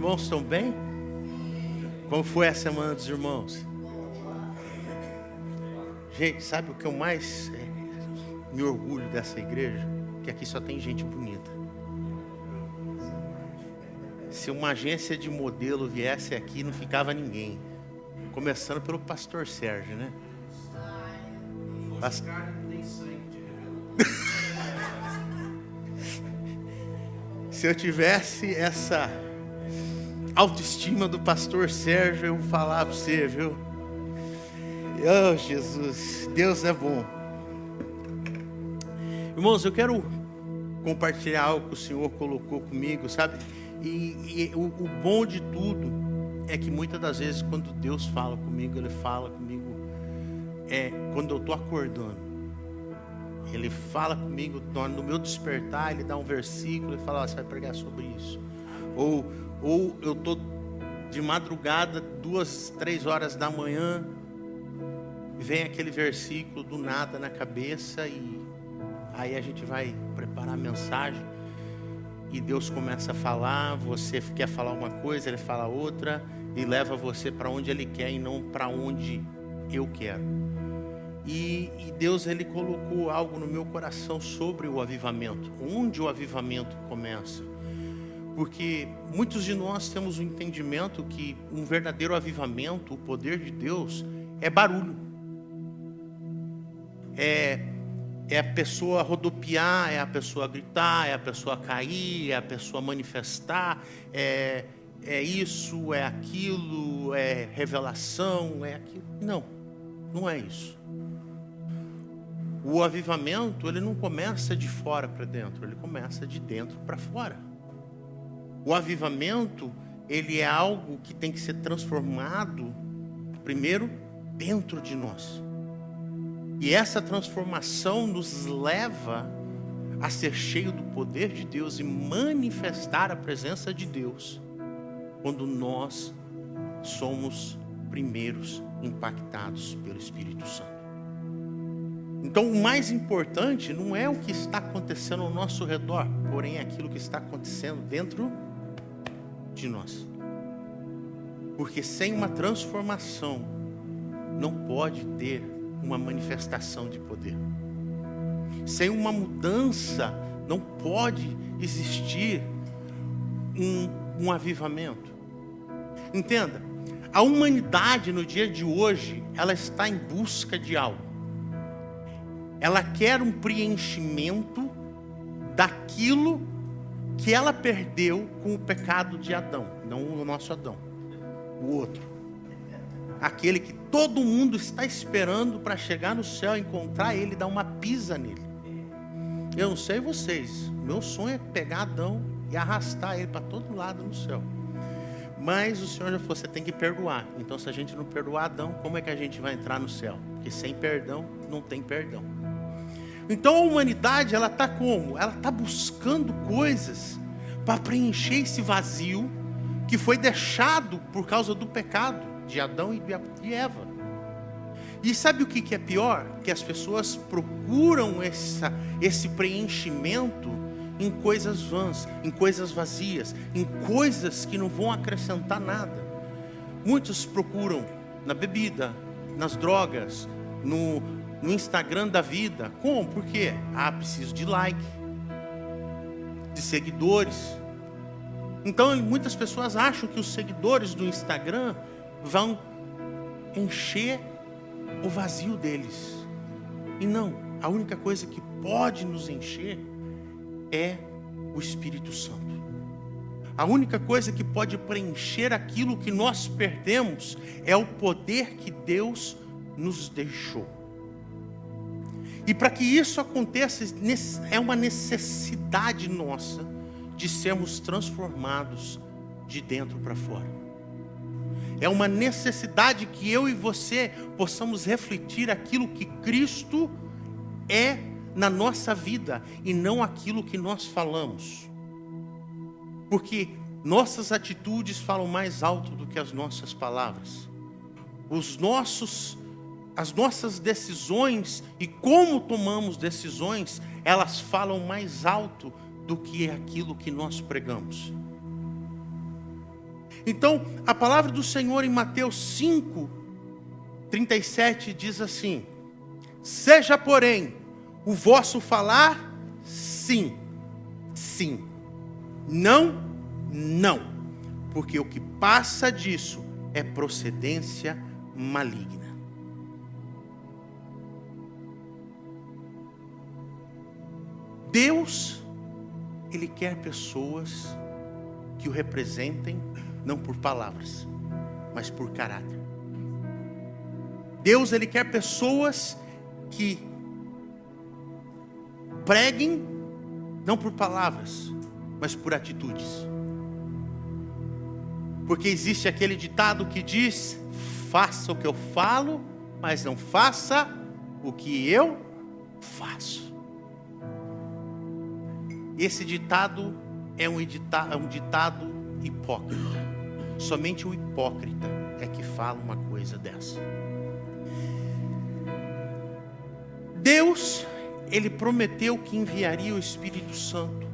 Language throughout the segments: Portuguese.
irmãos estão bem? Como foi a semana dos irmãos? Gente, sabe o que eu mais me orgulho dessa igreja? Que aqui só tem gente bonita. Se uma agência de modelo viesse aqui, não ficava ninguém. Começando pelo pastor Sérgio, né? Se eu tivesse essa autoestima do pastor Sérgio, eu vou falar para você, viu? Oh, Jesus, Deus é bom. Irmãos, eu quero compartilhar algo que o Senhor colocou comigo, sabe? E o bom de tudo é que muitas das vezes quando Deus fala comigo, Ele fala comigo quando eu estou acordando. Ele fala comigo no meu despertar, Ele dá um versículo e fala, você vai pregar sobre isso. Ou eu estou de madrugada, 2, 3 horas da manhã, vem aquele versículo do nada na cabeça e aí a gente vai preparar a mensagem e Deus começa a falar, você quer falar uma coisa, Ele fala outra e leva você para onde Ele quer e não para onde eu quero. E Deus, Ele colocou algo no meu coração sobre o avivamento. Onde o avivamento começa? Porque muitos de nós temos o entendimento que um verdadeiro avivamento, o poder de Deus, é barulho. É a pessoa rodopiar, é a pessoa gritar, é a pessoa cair, é a pessoa manifestar, é isso, é aquilo, é revelação, é aquilo. Não é isso. O avivamento, ele não começa de fora para dentro, ele começa de dentro para fora. O avivamento, ele é algo que tem que ser transformado primeiro dentro de nós. E essa transformação nos leva a ser cheio do poder de Deus e manifestar a presença de Deus quando nós somos primeiros impactados pelo Espírito Santo. Então o mais importante não é o que está acontecendo ao nosso redor, porém é aquilo que está acontecendo dentro de nós. Porque sem uma transformação não pode ter uma manifestação de poder. Sem uma mudança não pode existir um avivamento. Entenda, a humanidade no dia de hoje, ela está em busca de algo. Ela quer um preenchimento daquilo que ela perdeu com o pecado de Adão. Não o nosso Adão, o outro. Aquele que todo mundo está esperando para chegar no céu, encontrar ele e dar uma pisa nele. Eu não sei vocês, meu sonho é pegar Adão e arrastar ele para todo lado no céu. Mas o Senhor já falou, você tem que perdoar. Então se a gente não perdoar Adão, como é que a gente vai entrar no céu? Porque sem perdão, não tem perdão. Então a humanidade, ela está como? Ela está buscando coisas para preencher esse vazio que foi deixado por causa do pecado de Adão e de Eva. E sabe o que é pior? Que as pessoas procuram esse preenchimento em coisas vãs, em coisas vazias, em coisas que não vão acrescentar nada. Muitos procuram na bebida, nas drogas, no Instagram da vida. Como? Por quê? Preciso de like, de seguidores. Então muitas pessoas acham que os seguidores do Instagram vão encher o vazio deles. E não, a única coisa que pode nos encher é o Espírito Santo. A única coisa que pode preencher aquilo que nós perdemos é o poder que Deus nos deixou. E para que isso aconteça, é uma necessidade nossa de sermos transformados de dentro para fora. É uma necessidade que eu e você possamos refletir aquilo que Cristo é na nossa vida e não aquilo que nós falamos. Porque nossas atitudes falam mais alto do que as nossas palavras. As nossas decisões e como tomamos decisões, elas falam mais alto do que aquilo que nós pregamos. Então, a palavra do Senhor em Mateus 5:37 diz assim: seja, porém, o vosso falar sim, sim, não, não, porque o que passa disso é procedência maligna. Deus, Ele quer pessoas que o representem, não por palavras, mas por caráter. Deus, Ele quer pessoas que preguem, não por palavras, mas por atitudes. Porque existe aquele ditado que diz: faça o que eu falo, mas não faça o que eu faço. Esse ditado é um ditado hipócrita. Somente o hipócrita é que fala uma coisa dessa. Deus, Ele prometeu que enviaria o Espírito Santo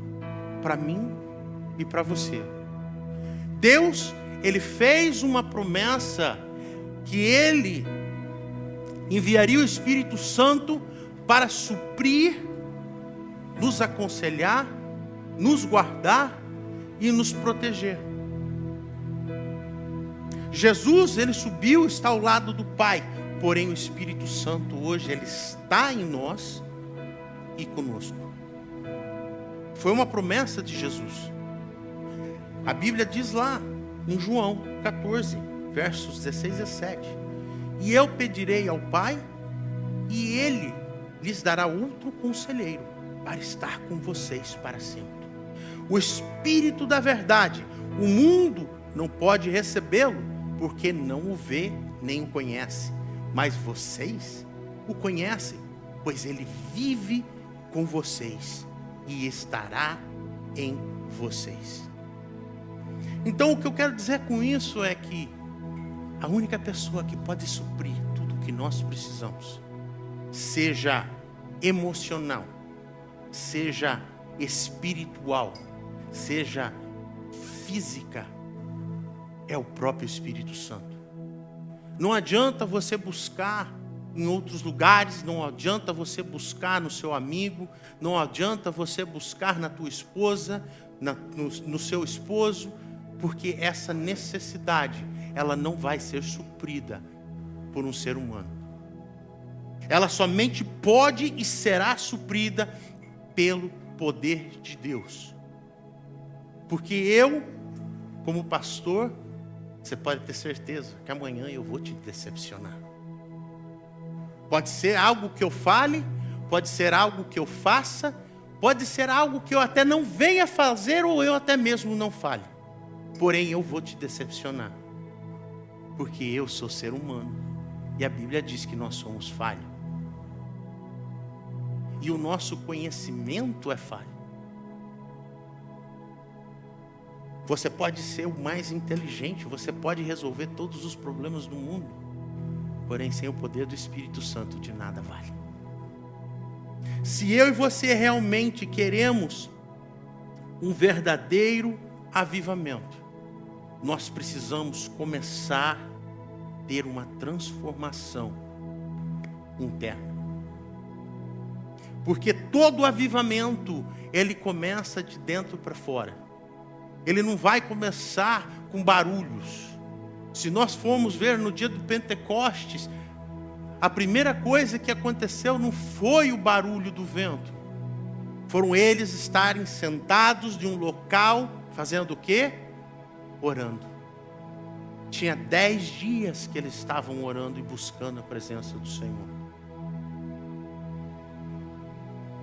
para mim e para você. Deus, Ele fez uma promessa que Ele enviaria o Espírito Santo para suprir, nos aconselhar, nos guardar e nos proteger. Jesus, Ele subiu, está ao lado do Pai, porém o Espírito Santo hoje, Ele está em nós e conosco. Foi uma promessa de Jesus. A Bíblia diz lá, em João 14, versos 16 e 17: e eu pedirei ao Pai, e Ele lhes dará outro conselheiro, para estar com vocês para sempre. O Espírito da verdade, o mundo não pode recebê-lo, porque não o vê nem o conhece. Mas vocês o conhecem, pois Ele vive com vocês e estará em vocês. Então, o que eu quero dizer com isso é que a única pessoa que pode suprir tudo o que nós precisamos, seja emocional, seja espiritual, seja física, é o próprio Espírito Santo. Não adianta você buscar em outros lugares, não adianta você buscar no seu amigo, não adianta você buscar na tua esposa, no seu esposo, porque essa necessidade, ela não vai ser suprida por um ser humano. Ela somente pode e será suprida pelo poder de Deus. Porque eu, como pastor, você pode ter certeza que amanhã eu vou te decepcionar. Pode ser algo que eu fale, pode ser algo que eu faça, pode ser algo que eu até não venha fazer ou eu até mesmo não fale. Porém, eu vou te decepcionar. Porque eu sou ser humano. E a Bíblia diz que nós somos falhos. E o nosso conhecimento é falho. Você pode ser o mais inteligente, você pode resolver todos os problemas do mundo, porém sem o poder do Espírito Santo de nada vale. Se eu e você realmente queremos um verdadeiro avivamento, nós precisamos começar a ter uma transformação interna. Porque todo avivamento, ele começa de dentro para fora. Ele não vai começar com barulhos. Se nós formos ver no dia do Pentecostes, a primeira coisa que aconteceu não foi o barulho do vento. Foram eles estarem sentados de um local, fazendo o quê? Orando. Tinha 10 dias que eles estavam orando e buscando a presença do Senhor.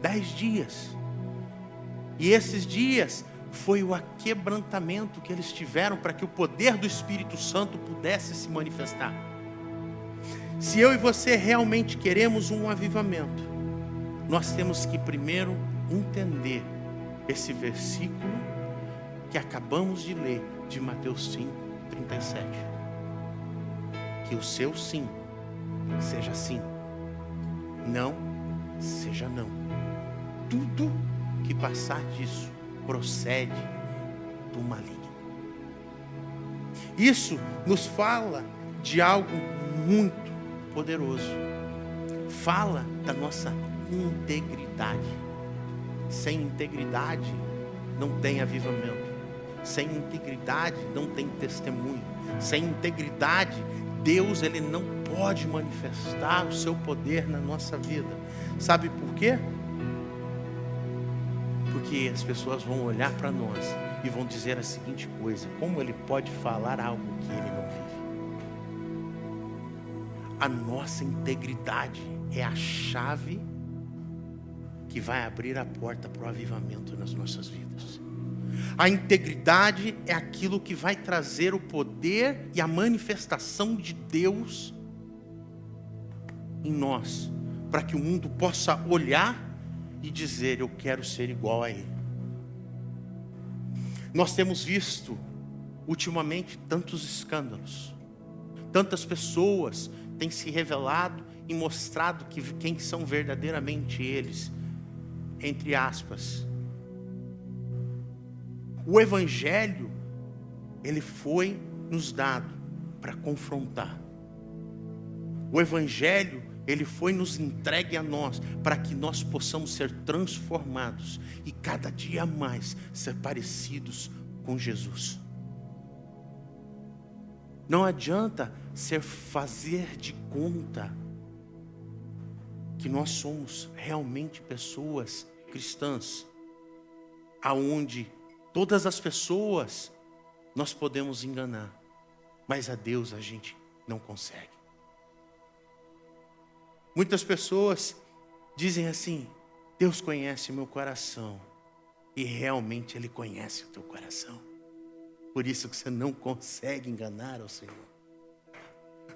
10 dias. E esses dias foi o aquebrantamento que eles tiveram para que o poder do Espírito Santo pudesse se manifestar. Se eu e você realmente queremos um avivamento, nós temos que primeiro entender esse versículo que acabamos de ler de Mateus 5:37. Que o seu sim seja sim, não seja não. Tudo que passar disso procede do maligno. Isso nos fala de algo muito poderoso. Fala da nossa integridade. Sem integridade não tem avivamento. Sem integridade não tem testemunho. Sem integridade, Deus ele não pode manifestar o seu poder na nossa vida. Sabe por quê? Porque as pessoas vão olhar para nós e vão dizer a seguinte coisa: como ele pode falar algo que ele não vive? A nossa integridade é a chave que vai abrir a porta para o avivamento nas nossas vidas. A integridade é aquilo que vai trazer o poder e a manifestação de Deus em nós, para que o mundo possa olhar e dizer: eu quero ser igual a Ele. Nós temos visto ultimamente tantos escândalos, tantas pessoas têm se revelado e mostrado quem são verdadeiramente eles, entre aspas. O Evangelho, ele foi nos dado para confrontar. O Evangelho, ele foi nos entregue a nós, para que nós possamos ser transformados e cada dia mais ser parecidos com Jesus. Não adianta fazer de conta que nós somos realmente pessoas cristãs, aonde todas as pessoas nós podemos enganar, mas a Deus a gente não consegue. Muitas pessoas dizem assim: Deus conhece o meu coração, e realmente Ele conhece o teu coração. Por isso que você não consegue enganar ao Senhor.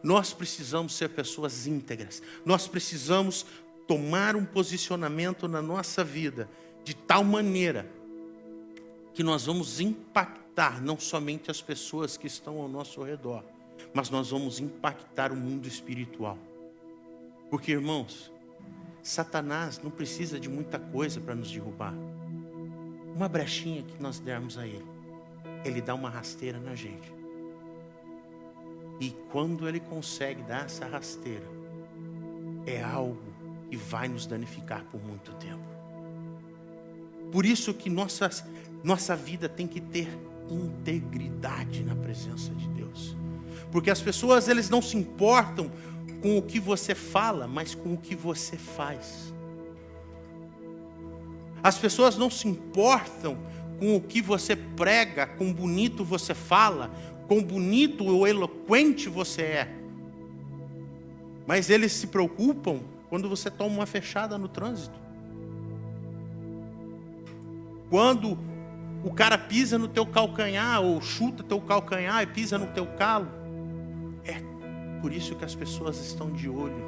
Nós precisamos ser pessoas íntegras. Nós precisamos tomar um posicionamento na nossa vida de tal maneira que nós vamos impactar não somente as pessoas que estão ao nosso redor, mas nós vamos impactar o mundo espiritual. Porque, irmãos, Satanás não precisa de muita coisa para nos derrubar. Uma brechinha que nós dermos a ele, ele dá uma rasteira na gente. E quando ele consegue dar essa rasteira, é algo que vai nos danificar por muito tempo. Por isso que nossa vida tem que ter integridade na presença de Deus. Porque as pessoas, eles não se importam com o que você fala, mas com o que você faz. As pessoas não se importam com o que você prega, quão bonito você fala, quão bonito ou eloquente você é. Mas eles se preocupam quando você toma uma fechada no trânsito. Quando o cara pisa no teu calcanhar, ou chuta teu calcanhar e pisa no teu calo. É por isso que as pessoas estão de olho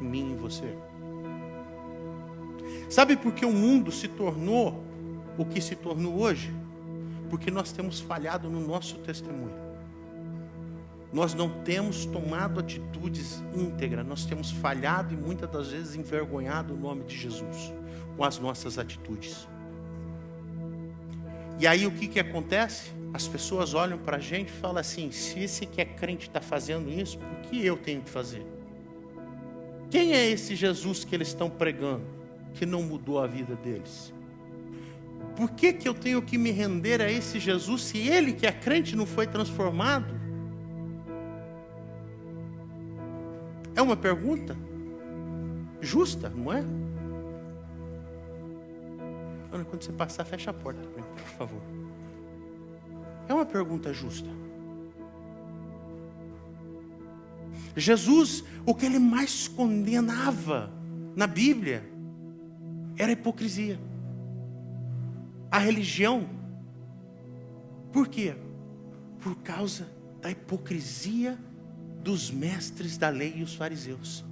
em mim e em você. Sabe por que o mundo se tornou o que se tornou hoje? Porque nós temos falhado no nosso testemunho. Nós não temos tomado atitudes íntegras. Nós temos falhado e muitas das vezes envergonhado o nome de Jesus com as nossas atitudes. E aí o que acontece? As pessoas olham para a gente e falam assim: se esse que é crente está fazendo isso, por que eu tenho que fazer? Quem é esse Jesus que eles estão pregando, que não mudou a vida deles? Por que eu tenho que me render a esse Jesus, se ele que é crente não foi transformado? É uma pergunta justa, não é? Ana, quando você passar, fecha a porta, por favor. É uma pergunta justa. Jesus, o que ele mais condenava na Bíblia era a hipocrisia. A religião. Por quê? Por causa da hipocrisia dos mestres da lei e os fariseus.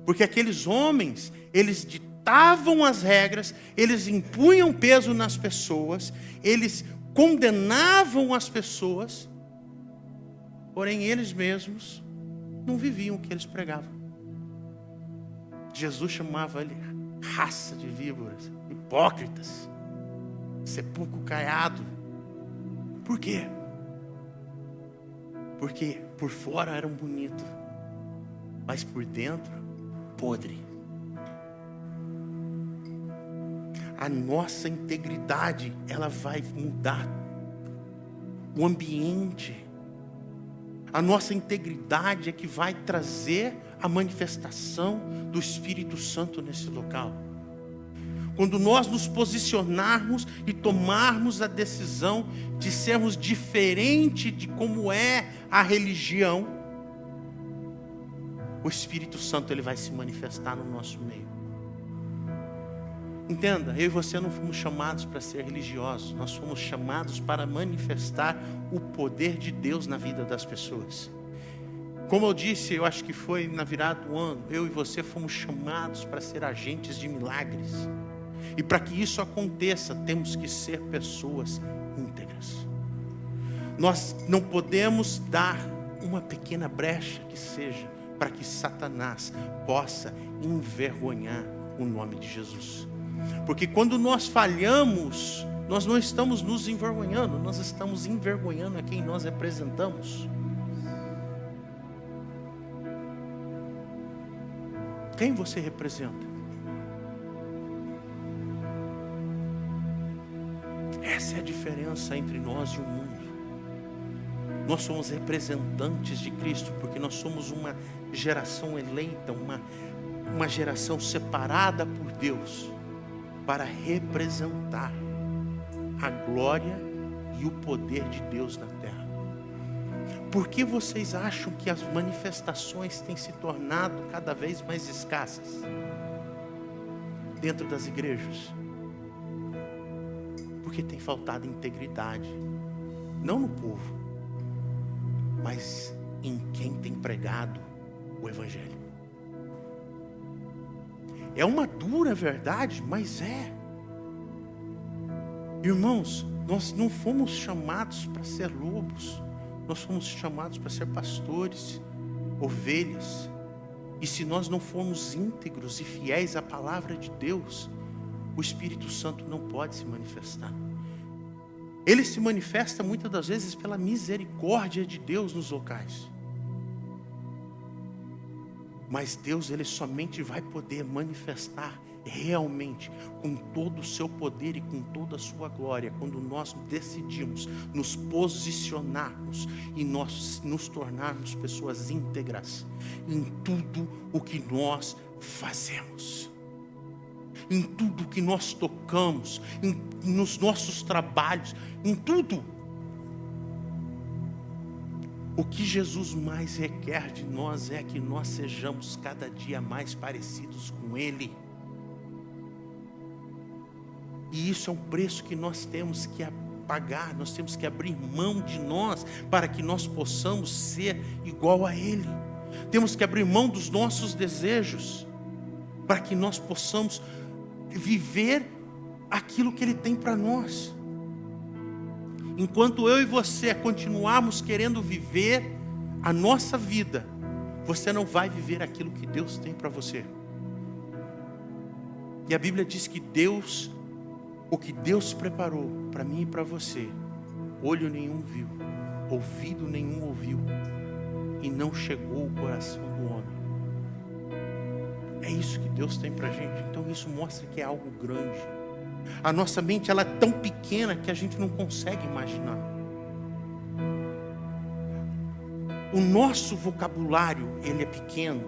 Porque aqueles homens, eles ditavam as regras, eles impunham peso nas pessoas, eles condenavam as pessoas, porém eles mesmos não viviam o que eles pregavam. Jesus chamava ele raça de víboras, hipócritas, sepulcro caiado. Por quê? Porque por fora eram bonitos, mas por dentro, podre. A nossa integridade, ela vai mudar o ambiente. A nossa integridade é que vai trazer a manifestação do Espírito Santo nesse local. Quando nós nos posicionarmos e tomarmos a decisão de sermos diferente de como é a religião, o Espírito Santo ele vai se manifestar no nosso meio. Entenda, eu e você não fomos chamados para ser religiosos, nós fomos chamados para manifestar o poder de Deus na vida das pessoas. Como eu disse, eu acho que foi na virada do ano, eu e você fomos chamados para ser agentes de milagres. E para que isso aconteça, temos que ser pessoas íntegras. Nós não podemos dar uma pequena brecha que seja para que Satanás possa envergonhar o nome de Jesus. Porque quando nós falhamos, nós não estamos nos envergonhando, nós estamos envergonhando a quem nós representamos. Quem você representa? Essa é a diferença entre nós e o mundo. Nós somos representantes de Cristo, porque nós somos uma geração eleita, uma geração separada por Deus, para representar a glória e o poder de Deus na terra. Por que vocês acham que as manifestações têm se tornado cada vez mais escassas dentro das igrejas? Porque tem faltado integridade, não no povo, mas em quem tem pregado o Evangelho. É uma dura verdade, mas é. Irmãos, nós não fomos chamados para ser lobos, nós fomos chamados para ser pastores, ovelhas. E se nós não formos íntegros e fiéis à palavra de Deus, o Espírito Santo não pode se manifestar. Ele se manifesta muitas das vezes pela misericórdia de Deus nos locais. Mas Deus, ele somente vai poder manifestar realmente com todo o seu poder e com toda a sua glória quando nós decidimos nos posicionarmos e nós nos tornarmos pessoas íntegras em tudo o que nós fazemos, em tudo o que nós tocamos, nos nossos trabalhos, em tudo. O que Jesus mais requer de nós é que nós sejamos cada dia mais parecidos com Ele. E isso é um preço que nós temos que pagar, nós temos que abrir mão de nós para que nós possamos ser igual a Ele. Temos que abrir mão dos nossos desejos para que nós possamos viver aquilo que Ele tem para nós. Enquanto eu e você continuarmos querendo viver a nossa vida, você não vai viver aquilo que Deus tem para você. E a Bíblia diz que Deus, o que Deus preparou para mim e para você, olho nenhum viu, ouvido nenhum ouviu, e não chegou ao coração do homem. É isso que Deus tem para a gente. Então isso mostra que é algo grande. A nossa mente, ela é tão pequena que a gente não consegue imaginar. O nosso vocabulário, ele é pequeno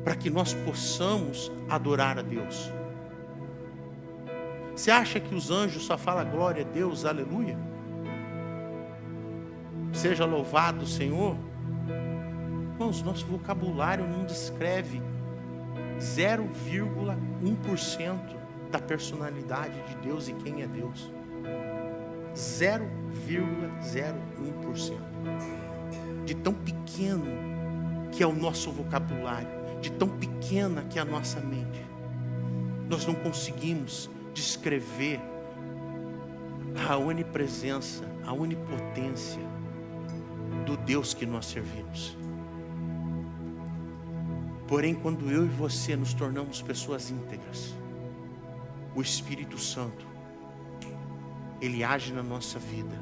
para que nós possamos adorar a Deus. Você acha que os anjos só falam glória a Deus, aleluia? Seja louvado o Senhor? Irmãos, nosso vocabulário não descreve 0,1% da personalidade de Deus e quem é Deus. 0,01%. De tão pequeno que é o nosso vocabulário, de tão pequena que é a nossa mente, nós não conseguimos descrever a onipresença, a onipotência do Deus que nós servimos. Porém, quando eu e você nos tornamos pessoas íntegras, o Espírito Santo, ele age na nossa vida,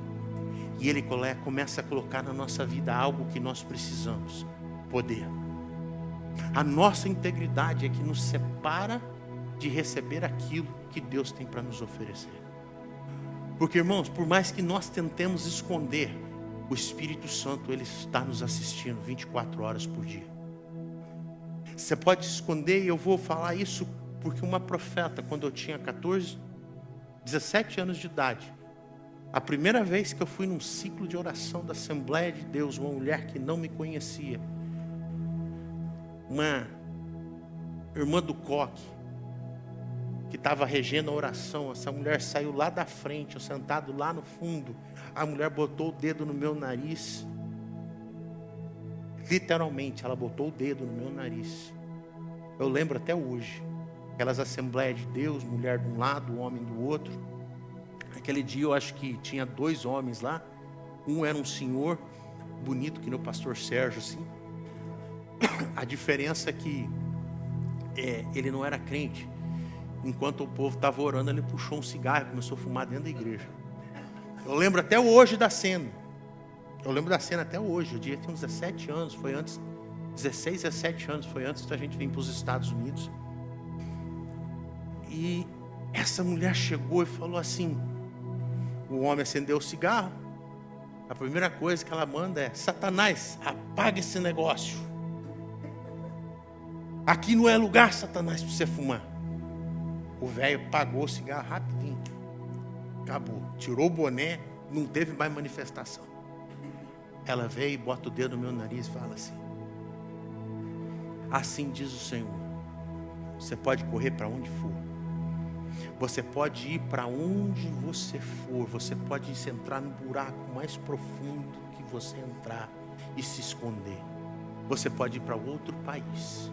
E Ele começa a colocar na nossa vida algo que nós precisamos: poder. A nossa integridade é que nos separa de receber aquilo que Deus tem para nos oferecer. Porque, irmãos, por mais que nós tentemos esconder, o Espírito Santo, Ele está nos assistindo 24 horas por dia. Você pode se esconder, e eu vou falar isso porque uma profeta, quando eu tinha 17 anos de idade, a primeira vez que eu fui num ciclo de oração da Assembleia de Deus, uma mulher que não me conhecia, uma irmã do coque, que estava regendo a oração, essa mulher saiu lá da frente, eu sentado lá no fundo, a mulher botou o dedo no meu nariz, literalmente, ela botou o dedo no meu nariz. Eu lembro até hoje, aquelas Assembleias de Deus, mulher de um lado, homem do outro. Aquele dia eu acho que tinha 2 homens lá, um era um senhor, bonito, que nem o pastor Sérgio, assim. A diferença é que ele não era crente. Enquanto o povo estava orando, ele puxou um cigarro e começou a fumar dentro da igreja. Eu lembro até hoje da cena. Eu lembro da cena até hoje. O dia tinha uns 17 anos, foi antes, 16, 17 anos, foi antes da gente vir para os Estados Unidos. E essa mulher chegou e falou assim, o homem acendeu o cigarro, a primeira coisa que ela manda é: Satanás, apaga esse negócio. Aqui não é lugar, Satanás, para você fumar. O velho apagou o cigarro rapidinho. Acabou. Tirou o boné, não teve mais manifestação. Ela veio e bota o dedo no meu nariz e fala assim: assim diz o Senhor, você pode correr para onde for. Você pode ir para onde você for. Você pode entrar no buraco mais profundo que você entrar e se esconder. Você pode ir para outro país.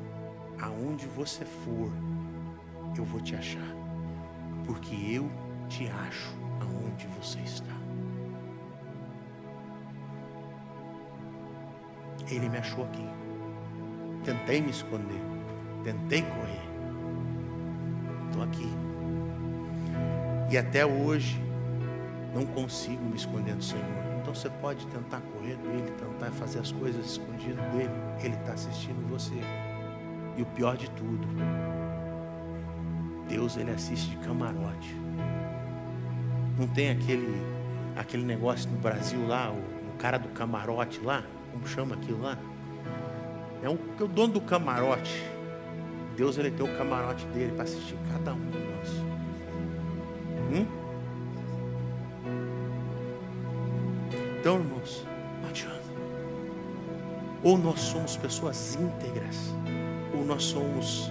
Aonde você for, eu vou te achar. Porque eu te acho aonde você está. Ele me achou aqui. Tentei me esconder. Tentei correr. Estou aqui. E até hoje não consigo me esconder do Senhor. Então você pode tentar correr dele, tentar fazer as coisas escondidas dele. Ele está assistindo você. E o pior de tudo, Deus, Ele assiste de camarote. Não tem aquele negócio no Brasil lá, o cara do camarote lá, como chama aquilo lá? É o dono do camarote. Deus, Ele tem o camarote dele para assistir cada um de nós. Então, irmãos, não adianta. Ou nós somos pessoas íntegras, ou nós somos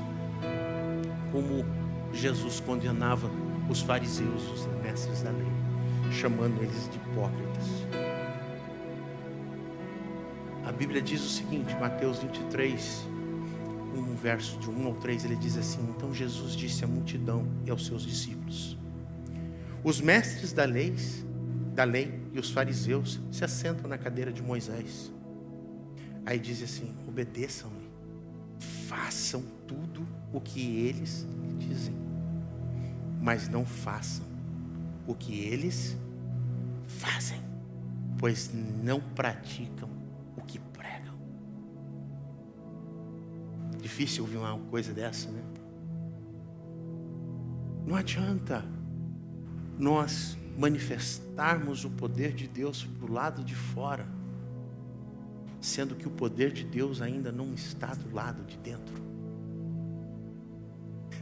como Jesus condenava os fariseus, os mestres da lei, chamando eles de hipócritas. A Bíblia diz o seguinte, Mateus 23, um verso de 1 ao 3, ele diz assim: então Jesus disse à multidão e aos seus discípulos: os mestres da lei e os fariseus se assentam na cadeira de Moisés. Aí diz assim: obedeçam-lhe, façam tudo o que eles lhe dizem, mas não façam o que eles fazem, pois não praticam o que pregam. Difícil ouvir uma coisa dessa, né? Não adianta nós manifestarmos o poder de Deus para o lado de fora, sendo que o poder de Deus ainda não está do lado de dentro.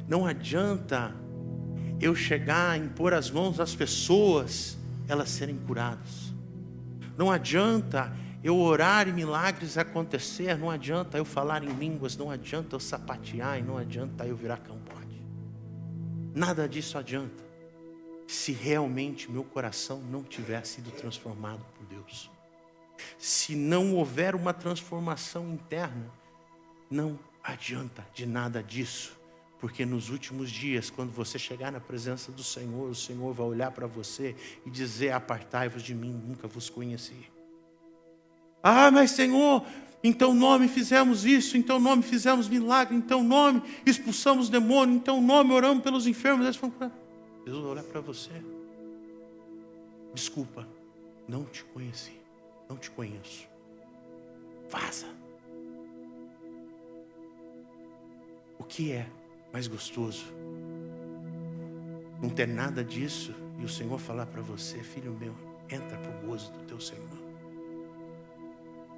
Não adianta eu chegar a impor as mãos nas pessoas, elas serem curadas. Não adianta eu orar e milagres acontecer. Não adianta eu falar em línguas. Não adianta eu sapatear. E não adianta eu virar cambote. Nada disso adianta, se realmente meu coração não tiver sido transformado por Deus. Se não houver uma transformação interna, não adianta de nada disso. Porque nos últimos dias, quando você chegar na presença do Senhor, o Senhor vai olhar para você e dizer: apartai-vos de mim, nunca vos conheci. Ah, mas Senhor, em teu nome fizemos isso, em teu nome fizemos milagre, em teu nome expulsamos demônio, em teu nome oramos pelos enfermos. Deus vai olhar para você: desculpa, não te conheci, não te conheço. Vaza. O que é mais gostoso? Não ter nada disso e o Senhor falar para você: filho meu, entra para o gozo do teu Senhor.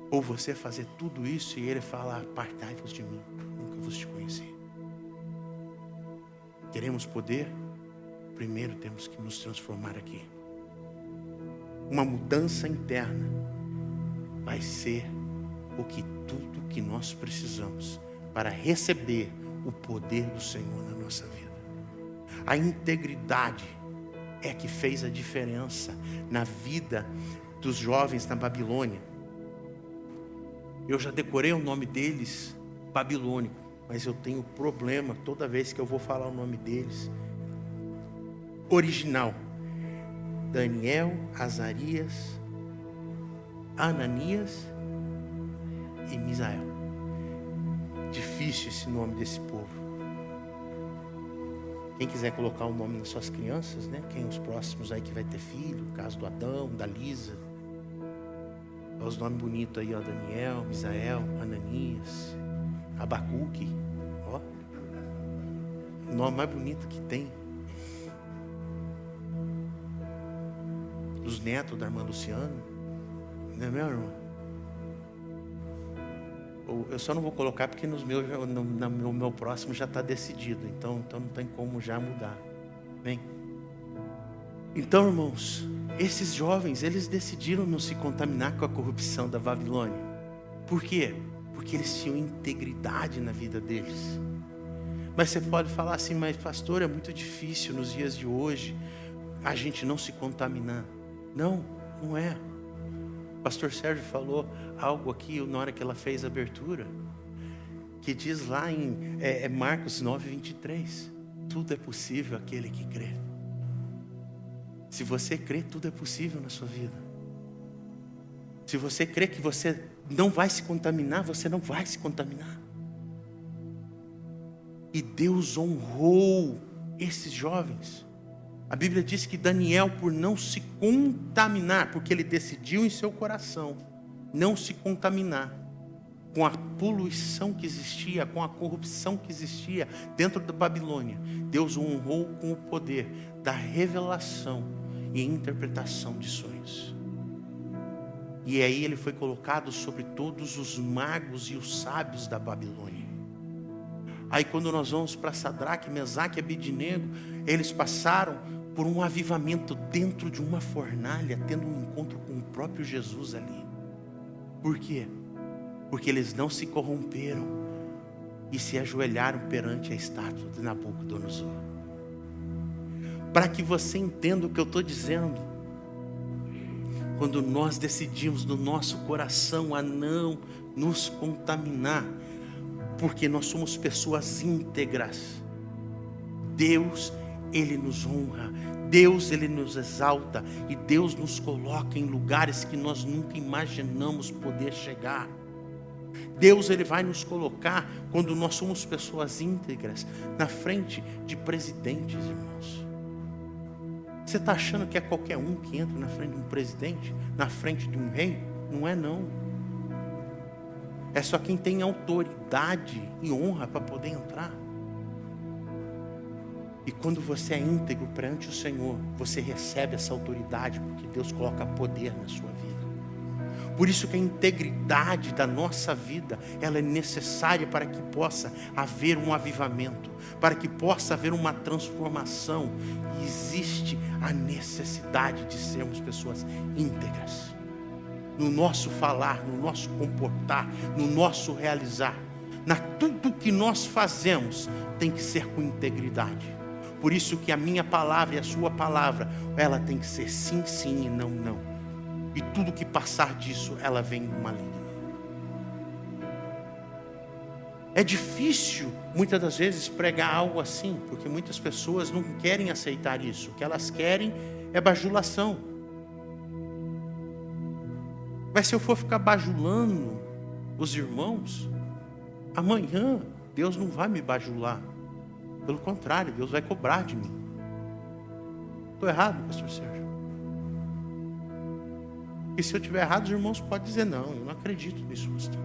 Ou você fazer tudo isso e Ele falar: apartai-vos de mim, nunca vos te conheci. Queremos poder? Primeiro temos que nos transformar aqui. Uma mudança interna vai ser tudo que nós precisamos para receber o poder do Senhor na nossa vida. A integridade é que fez a diferença na vida dos jovens na Babilônia. Eu já decorei o nome deles babilônico, mas eu tenho problema toda vez que eu vou falar o nome deles original. Daniel, Azarias, Ananias e Misael. Difícil esse nome desse povo. Quem quiser colocar o nome nas suas crianças, né? Quem os próximos aí que vai ter filho, o caso do Adão, da Lisa. Olha os nomes bonitos aí, ó. Daniel, Misael, Ananias, Abacuque. Ó. O nome mais bonito que tem. Dos netos da irmã Luciana. Não é meu, irmão? Eu só não vou colocar porque no meu próximo já está decidido. Então não tem como já mudar. Bem. Então, irmãos, esses jovens, eles decidiram não se contaminar com a corrupção da Babilônia. Por quê? Porque eles tinham integridade na vida deles. Mas você pode falar assim: mas pastor, é muito difícil nos dias de hoje a gente não se contaminar. Não, não é. O pastor Sérgio falou algo aqui na hora que ela fez a abertura, que diz lá em Marcos 9:23, tudo é possível àquele que crê. Se você crê, tudo é possível na sua vida. Se você crê que você não vai se contaminar, você não vai se contaminar. E Deus honrou esses jovens. A Bíblia diz que Daniel, por não se contaminar, porque ele decidiu em seu coração não se contaminar com a poluição que existia, com a corrupção que existia dentro da Babilônia, Deus o honrou com o poder da revelação e interpretação de sonhos. E aí ele foi colocado sobre todos os magos e os sábios da Babilônia. Aí quando nós vamos para Sadraque, Mesaque e Abednego, eles passaram por um avivamento dentro de uma fornalha, tendo um encontro com o próprio Jesus ali. Por quê? Porque eles não se corromperam e se ajoelharam perante a estátua de Nabucodonosor. Para que você entenda o que eu estou dizendo, quando nós decidimos no nosso coração a não nos contaminar, porque nós somos pessoas íntegras, Deus, Ele nos honra, Deus, Ele nos exalta, e Deus nos coloca em lugares que nós nunca imaginamos poder chegar. Deus, Ele vai nos colocar, quando nós somos pessoas íntegras, na frente de presidentes, irmãos. Você está achando que é qualquer um que entra na frente de um presidente, na frente de um rei? Não é não. É só quem tem autoridade e honra para poder entrar. E quando você é íntegro perante o Senhor, você recebe essa autoridade, porque Deus coloca poder na sua vida. Por isso que a integridade da nossa vida, ela é necessária para que possa haver um avivamento, para que possa haver uma transformação. E existe a necessidade de sermos pessoas íntegras. No nosso falar, no nosso comportar, no nosso realizar. Na tudo que nós fazemos, tem que ser com integridade. Por isso que a minha palavra e a sua palavra, ela tem que ser sim, sim e não, não. E tudo que passar disso, ela vem do maligno. É difícil, muitas das vezes, pregar algo assim, porque muitas pessoas não querem aceitar isso. O que elas querem é bajulação. Mas se eu for ficar bajulando os irmãos, amanhã Deus não vai me bajular. Pelo contrário, Deus vai cobrar de mim. Estou errado, pastor Sérgio? E se eu estiver errado, os irmãos podem dizer, não, eu não acredito nisso, pastor.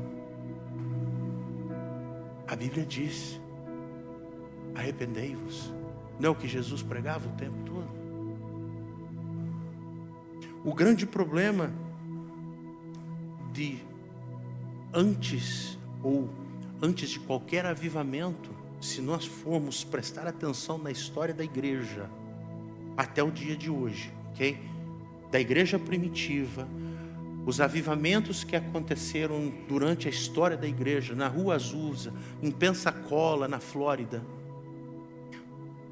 A Bíblia diz, arrependei-vos. Não é o que Jesus pregava o tempo todo? O grande problema de antes de qualquer avivamento, se nós formos prestar atenção na história da igreja, até o dia de hoje, ok? Da igreja primitiva, os avivamentos que aconteceram durante a história da igreja, na Rua Azusa, em Pensacola, na Flórida,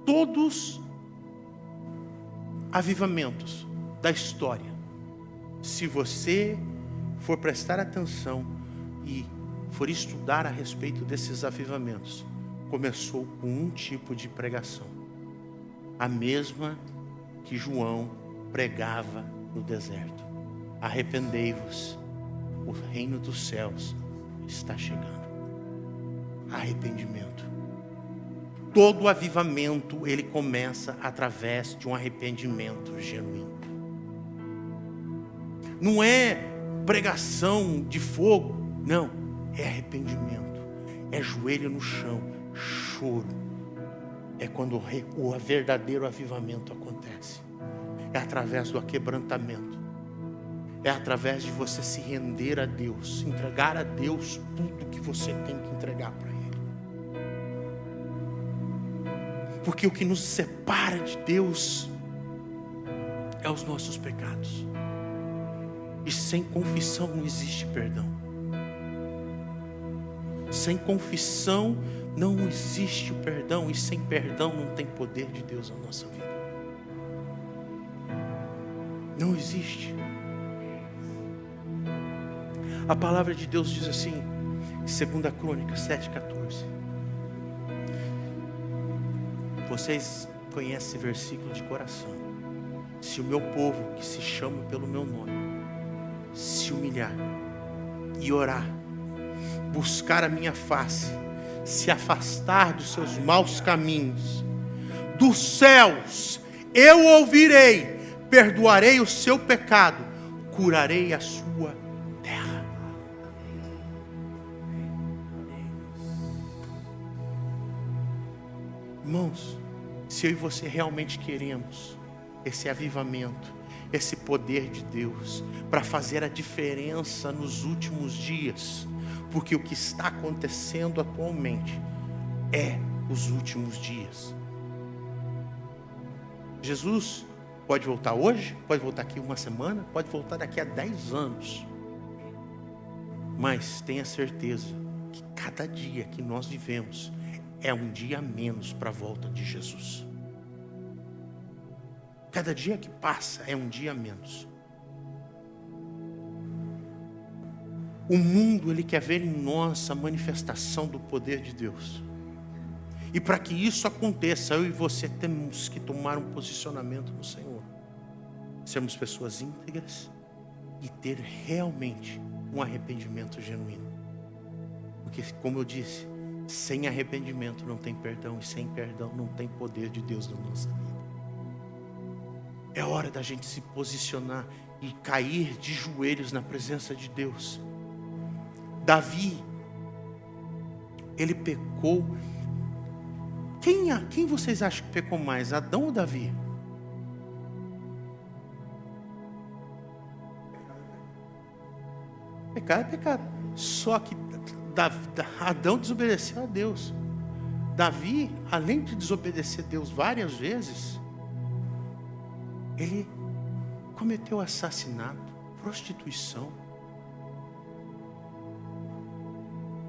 todos avivamentos da história, se você for prestar atenção e for estudar a respeito desses avivamentos, começou com um tipo de pregação, a mesma que João pregava no deserto: arrependei-vos, o reino dos céus está chegando. Arrependimento. Todo avivamento, ele começa através de um arrependimento genuíno. Não é pregação de fogo, não, é arrependimento, é joelho no chão, choro. É quando o verdadeiro avivamento acontece. É através do aquebrantamento. É através de você se render a Deus, entregar a Deus tudo que você tem que entregar para Ele. Porque o que nos separa de Deus é os nossos pecados. E sem confissão não existe perdão. Sem confissão não existe o perdão. E sem perdão não tem poder de Deus na nossa vida. Não existe. A palavra de Deus diz assim, em 2 Crônicas 7,14. Vocês conhecem esse versículo de coração. Se o meu povo, que se chama pelo meu nome, se humilhar e orar, buscar a minha face, se afastar dos seus maus caminhos, dos céus eu ouvirei, perdoarei o seu pecado, curarei a sua terra. Irmãos, se eu e você realmente queremos esse avivamento, esse poder de Deus, para fazer a diferença nos últimos dias, porque o que está acontecendo atualmente é os últimos dias. Jesus pode voltar hoje, pode voltar aqui uma semana, pode voltar daqui a 10 anos. Mas tenha certeza que cada dia que nós vivemos é um dia a menos para a volta de Jesus. Cada dia que passa é um dia a menos. O mundo, ele quer ver em nós a manifestação do poder de Deus. E para que isso aconteça, eu e você temos que tomar um posicionamento no Senhor. Sermos pessoas íntegras e ter realmente um arrependimento genuíno. Porque, como eu disse, sem arrependimento não tem perdão, e sem perdão não tem poder de Deus na nossa vida. É hora da gente se posicionar e cair de joelhos na presença de Deus. Davi, ele pecou. Quem vocês acham que pecou mais, Adão ou Davi? Pecado é pecado. Só que Adão desobedeceu a Deus. Davi, além de desobedecer a Deus várias vezes, ele cometeu assassinato, prostituição.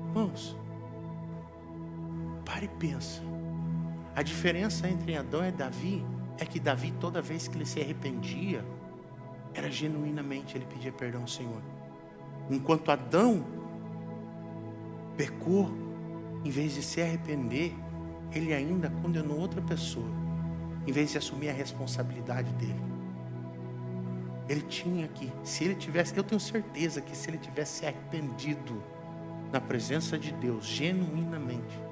Irmãos, pare e pensa. A diferença entre Adão e Davi é que Davi, toda vez que ele se arrependia, era genuinamente, ele pedia perdão ao Senhor. Enquanto Adão pecou, em vez de se arrepender, ele ainda condenou outra pessoa, em vez de assumir a responsabilidade dele. Ele tinha que, se ele tivesse, eu tenho certeza que se ele tivesse se arrependido na presença de Deus, genuinamente,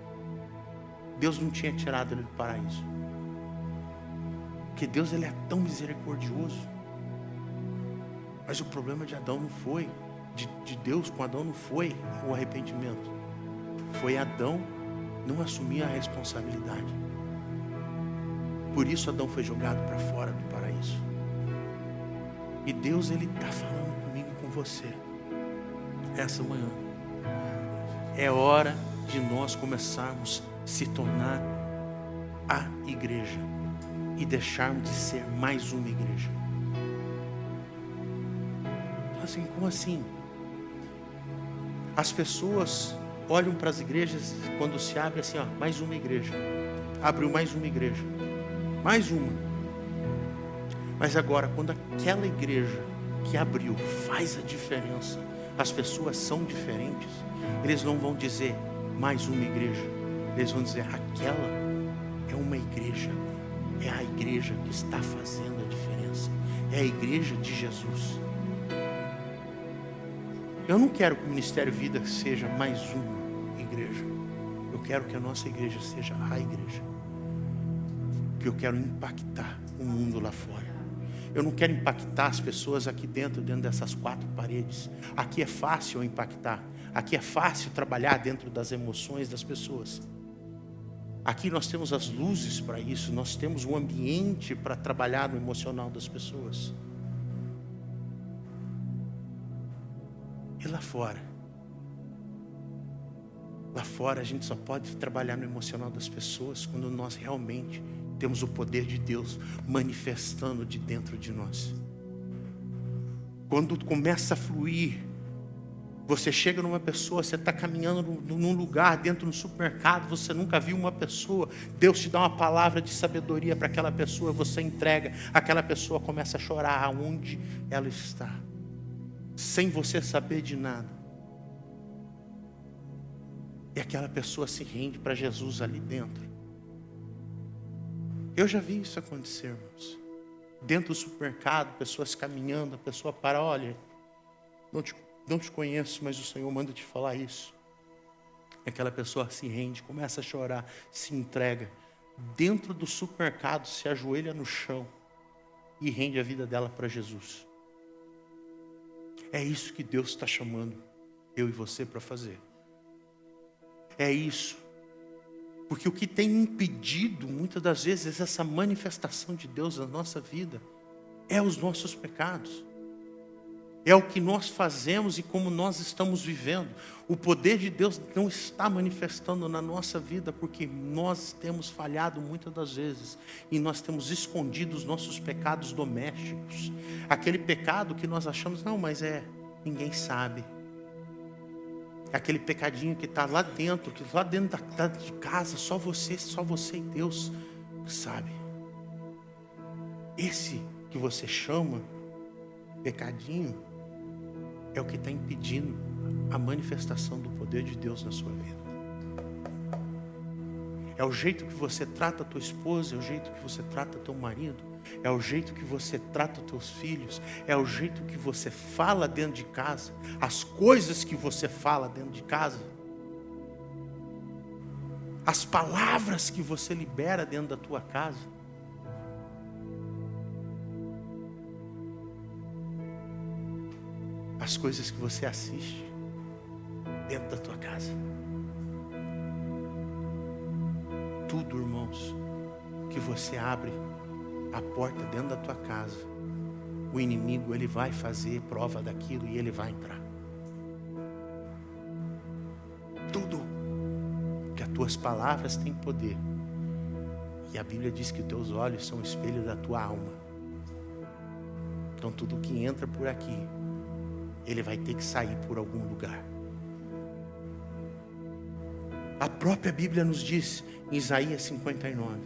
Deus não tinha tirado ele do paraíso. Porque Deus, ele é tão misericordioso. Mas o problema de Adão não foi, de Deus com Adão não foi o arrependimento. Foi Adão não assumir a responsabilidade. Por isso Adão foi jogado para fora do paraíso. E Deus, Ele está falando comigo, com você, essa manhã. É hora de nós começarmos a se tornar a igreja e deixarmos de ser mais uma igreja. Assim, como assim? As pessoas olham para as igrejas quando se abre assim, ó, mais uma igreja. Abriu mais uma igreja. Mais uma. Mas agora, quando aquela igreja que abriu faz a diferença, as pessoas são diferentes, eles não vão dizer mais uma igreja. Eles vão dizer, aquela é uma igreja. É a igreja que está fazendo a diferença. É a igreja de Jesus. Eu não quero que o Ministério Vida seja mais uma igreja. Eu quero que a nossa igreja seja a igreja. Que eu quero impactar o mundo lá fora. Eu não quero impactar as pessoas aqui dentro dessas 4 paredes. Aqui é fácil eu impactar. Aqui é fácil trabalhar dentro das emoções das pessoas. Aqui nós temos as luzes para isso. Nós temos um ambiente para trabalhar no emocional das pessoas. E lá fora? Lá fora a gente só pode trabalhar no emocional das pessoas quando nós realmente temos o poder de Deus manifestando de dentro de nós. Quando começa a fluir, você chega numa pessoa, você está caminhando num lugar, dentro do supermercado, você nunca viu uma pessoa, Deus te dá uma palavra de sabedoria para aquela pessoa, você entrega, aquela pessoa começa a chorar aonde ela está, sem você saber de nada. E aquela pessoa se rende para Jesus ali dentro. Eu já vi isso acontecer, irmãos. Dentro do supermercado, pessoas caminhando, a pessoa para, olha, não te conheço, mas o Senhor manda te falar isso. Aquela pessoa se rende, começa a chorar, se entrega. Dentro do supermercado, se ajoelha no chão e rende a vida dela para Jesus. É isso que Deus está chamando eu e você para fazer. É isso. Porque o que tem impedido, muitas das vezes, essa manifestação de Deus na nossa vida, é os nossos pecados. É o que nós fazemos e como nós estamos vivendo. O poder de Deus não está manifestando na nossa vida, porque nós temos falhado muitas das vezes. E nós temos escondido os nossos pecados domésticos. Aquele pecado que nós achamos, não, mas ninguém sabe. Aquele pecadinho que está lá dentro de casa, só você e Deus sabe. Esse que você chama pecadinho é o que está impedindo a manifestação do poder de Deus na sua vida. É o jeito que você trata a tua esposa, é o jeito que você trata teu marido, é o jeito que você trata os teus filhos, é o jeito que você fala dentro de casa, as coisas que você fala dentro de casa, as palavras que você libera dentro da tua casa. As coisas que você assiste dentro da tua casa. Tudo, irmãos, que você abre a porta dentro da tua casa, o inimigo, ele vai fazer prova daquilo e ele vai entrar. Tudo, que as tuas palavras têm poder. E a Bíblia diz que os teus olhos são o espelho da tua alma. Então tudo que entra por aqui, ele vai ter que sair por algum lugar. A própria Bíblia nos diz, em Isaías 59,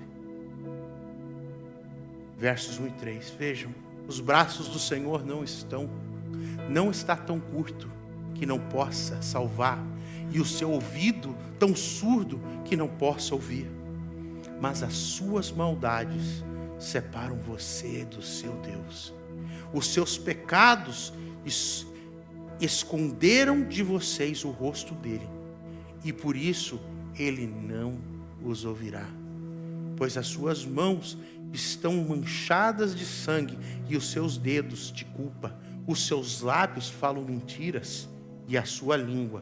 versos 1 e 3, vejam, os braços do Senhor não está tão curto que não possa salvar, e o seu ouvido tão surdo que não possa ouvir, mas as suas maldades separam você do seu Deus. Os seus pecados esconderam de vocês o rosto dele, e por isso ele não os ouvirá, pois as suas mãos estão manchadas de sangue e os seus dedos de culpa. os seus lábios falam mentiras e a sua língua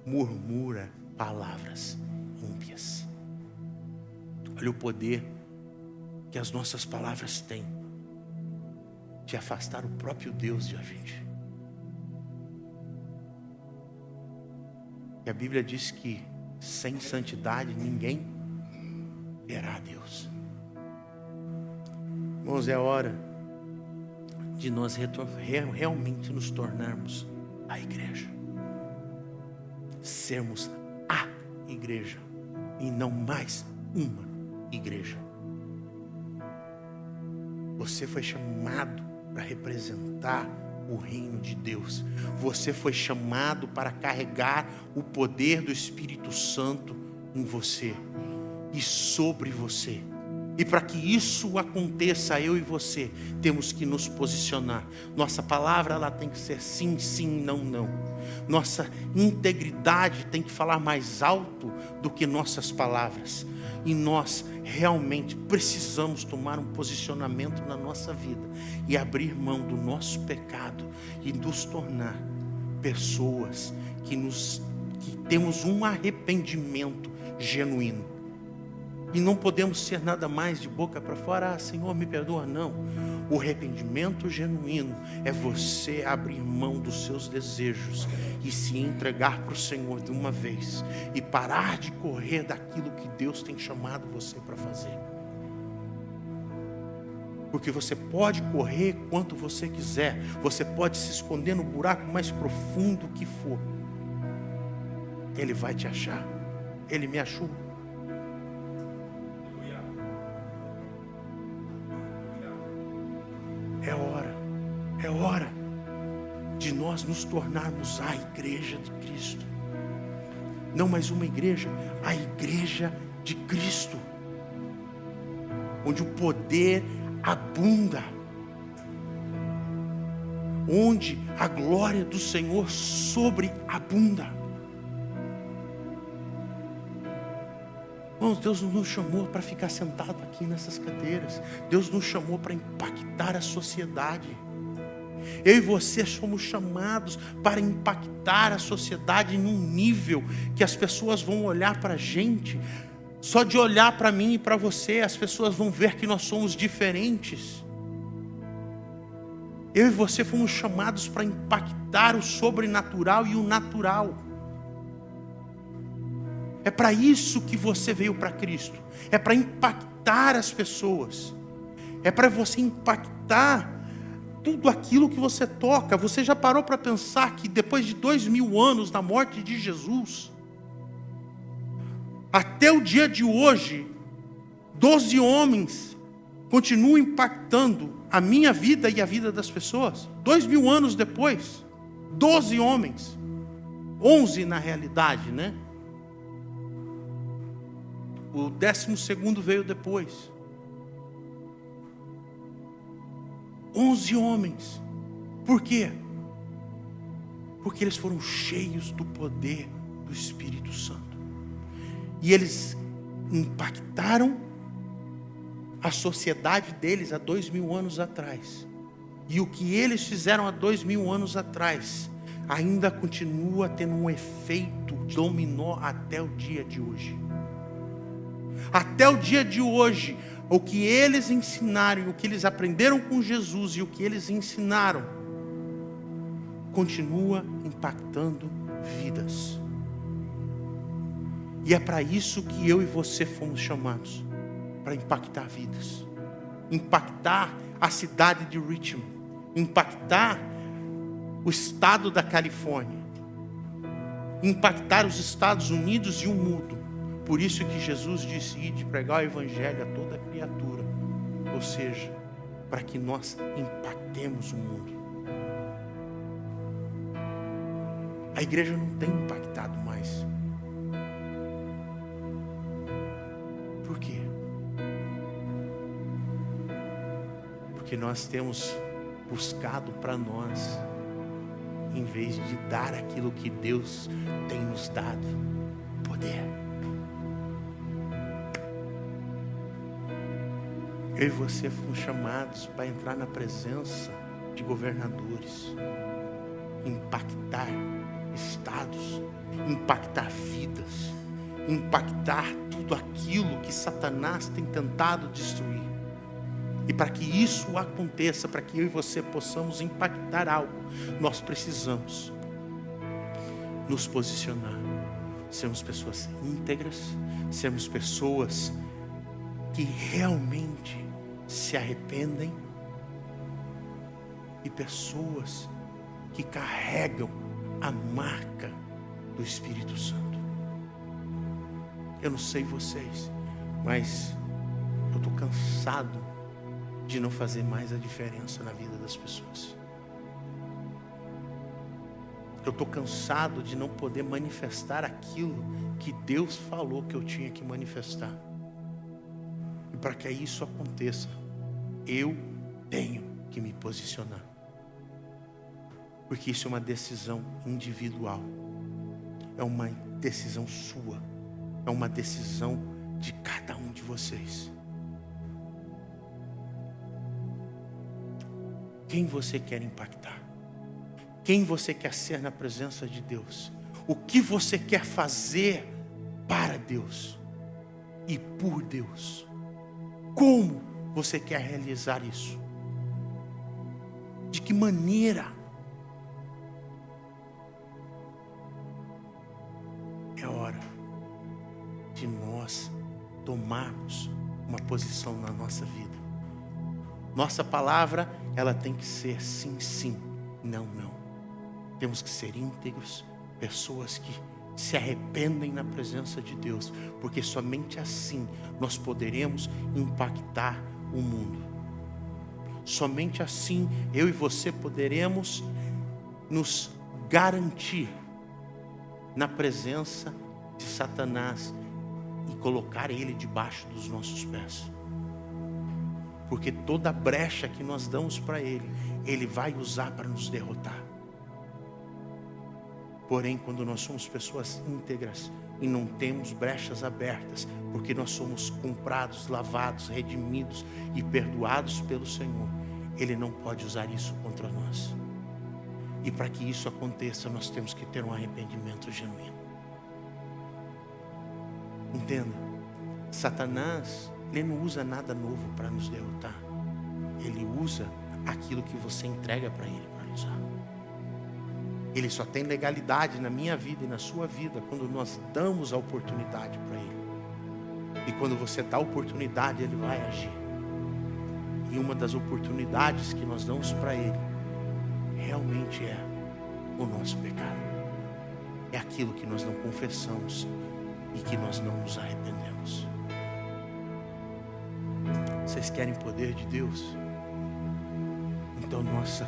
murmura palavras ímpias. Olha o poder que as nossas palavras têm de afastar o próprio Deus de a gente. E a Bíblia diz que sem santidade ninguém verá a Deus. Irmãos, é hora de nós realmente nos tornarmos a igreja. Sermos a igreja e não mais uma igreja. Você foi chamado para representar o reino de Deus. Você foi chamado para carregar o poder do Espírito Santo em você e sobre você. E para que isso aconteça, eu e você temos que nos posicionar. Nossa palavra, ela tem que ser sim, sim, não, não. Nossa integridade tem que falar mais alto do que nossas palavras. E nós realmente precisamos tomar um posicionamento na nossa vida e abrir mão do nosso pecado e nos tornar pessoas que temos um arrependimento genuíno. E não podemos ser nada mais de boca para fora. Senhor, me perdoa. Não. O arrependimento genuíno é você abrir mão dos seus desejos e se entregar para o Senhor de uma vez. E parar de correr daquilo que Deus tem chamado você para fazer. Porque você pode correr quanto você quiser. Você pode se esconder no buraco mais profundo que for. Ele vai te achar. Ele me achou. É hora de nós nos tornarmos a igreja de Cristo. Não mais uma igreja, a igreja de Cristo. Onde o poder abunda. Onde a glória do Senhor sobreabunda. Irmãos, Deus não nos chamou para ficar sentado aqui nessas cadeiras. Deus nos chamou para impactar a sociedade. Eu e você somos chamados para impactar a sociedade num nível que as pessoas vão olhar para a gente. Só de olhar para mim e para você, as pessoas vão ver que nós somos diferentes. Eu e você fomos chamados para impactar o sobrenatural e o natural. É para isso que você veio para Cristo. É para impactar as pessoas. É para você impactar tudo aquilo que você toca. Você já parou para pensar que depois de 2000 anos da morte de Jesus, até o dia de hoje, 12 homens continuam impactando a minha vida e a vida das pessoas? 2000 anos depois, 12 homens. 11 na realidade, né? O 12º veio depois. 11 homens. Por quê? Porque eles foram cheios do poder do Espírito Santo. E eles impactaram a sociedade deles há 2000 anos atrás. E o que eles fizeram há 2000 anos atrás ainda continua tendo um efeito dominó até o dia de hoje. Até o dia de hoje, o que eles ensinaram, o que eles aprenderam com Jesus e o que eles ensinaram, continua impactando vidas. E é para isso que eu e você fomos chamados, para impactar vidas, impactar a cidade de Richmond, impactar o estado da Califórnia, impactar os Estados Unidos e o mundo. Por isso que Jesus disse: ide pregar o evangelho a toda criatura. Ou seja, para que nós impactemos o mundo. A igreja não tem impactado mais. Por quê? Porque nós temos buscado para nós, em vez de dar aquilo que Deus tem nos dado, poder. Eu e você fomos chamados para entrar na presença de de governadores, impactar estados, impactar vidas, impactar tudo aquilo que Satanás tem tentado destruir. E para que isso aconteça, para que eu e você possamos impactar algo, nós precisamos nos posicionar, sermos pessoas íntegras, sermos pessoas que realmente se arrependem e pessoas que carregam a marca do Espírito Santo. Eu não sei vocês, mas eu estou cansado de não fazer mais a diferença na vida das pessoas. Eu estou cansado de não poder manifestar aquilo que Deus falou que eu tinha que manifestar. E para que isso aconteça, eu tenho que me posicionar. Porque isso é uma decisão individual. É uma decisão sua. É uma decisão de cada um de vocês. Quem você quer impactar? Quem você quer ser na presença de Deus? O que você quer fazer para Deus e por Deus? Como você quer realizar isso? De que maneira? É hora de nós tomarmos uma posição na nossa vida. Nossa palavra, ela tem que ser sim, sim, não, não. Temos que ser íntegros, pessoas que se arrependem na presença de Deus, porque somente assim nós poderemos impactar o mundo. Somente assim eu e você poderemos nos garantir na presença de Satanás e colocar ele debaixo dos nossos pés. Porque toda brecha que nós damos para ele, ele vai usar para nos derrotar. Porém, quando nós somos pessoas íntegras e não temos brechas abertas, porque nós somos comprados, lavados, redimidos e perdoados pelo Senhor, ele não pode usar isso contra nós. E para que isso aconteça, nós temos que ter um arrependimento genuíno. Entenda, Satanás, ele não usa nada novo para nos derrotar. Ele usa aquilo que você entrega para ele para usar. Ele só tem legalidade na minha vida e na sua vida quando nós damos a oportunidade para ele. E quando você dá a oportunidade, ele vai agir. E uma das oportunidades que nós damos para ele realmente é o nosso pecado. É aquilo que nós não confessamos e que nós não nos arrependemos. Vocês querem poder de Deus? Então nossa